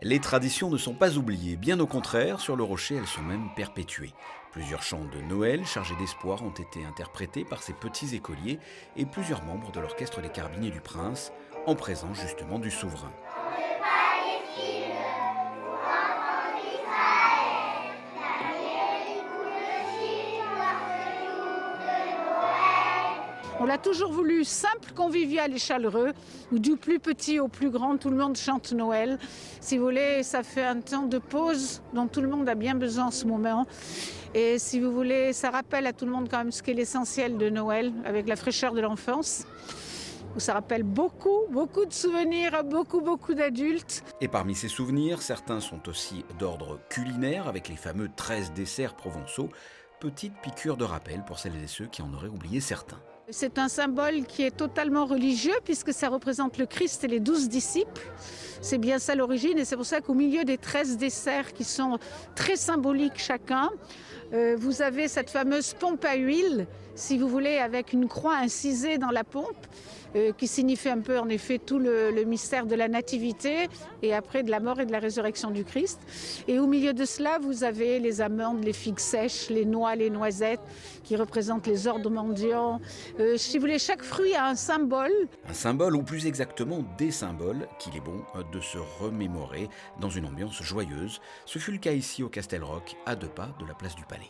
Les traditions ne sont pas oubliées, bien au contraire, sur le rocher elles sont même perpétuées. Plusieurs chants de Noël chargés d'espoir ont été interprétés par ces petits écoliers et plusieurs membres de l'orchestre des Carabiniers du Prince, en présence justement du souverain. On l'a toujours voulu simple, convivial et chaleureux, où du plus petit au plus grand, tout le monde chante Noël. Si vous voulez, ça fait un temps de pause dont tout le monde a bien besoin en ce moment. Et si vous voulez, ça rappelle à tout le monde quand même ce qu'est l'essentiel de Noël, avec la fraîcheur de l'enfance. Ça rappelle beaucoup, beaucoup de souvenirs à beaucoup, beaucoup d'adultes. Et parmi ces souvenirs, certains sont aussi d'ordre culinaire, avec les fameux 13 desserts provençaux. Petite piqûre de rappel pour celles et ceux qui en auraient oublié certains. C'est un symbole qui est totalement religieux puisque ça représente le Christ et les 12 disciples. C'est bien ça l'origine et c'est pour ça qu'au milieu des 13 desserts qui sont très symboliques chacun, vous avez cette fameuse pompe à huile, si vous voulez, avec une croix incisée dans la pompe, qui signifie un peu en effet tout le mystère de la nativité et après de la mort et de la résurrection du Christ. Et au milieu de cela, vous avez les amandes, les figues sèches, les noix, les noisettes, qui représentent les ordres mendiants. Si vous voulez, chaque fruit a un symbole. Un symbole, ou plus exactement des symboles, qu'il est bon de se remémorer dans une ambiance joyeuse. Ce fut le cas ici au Castel Rock, à 2 pas de la place du Palais.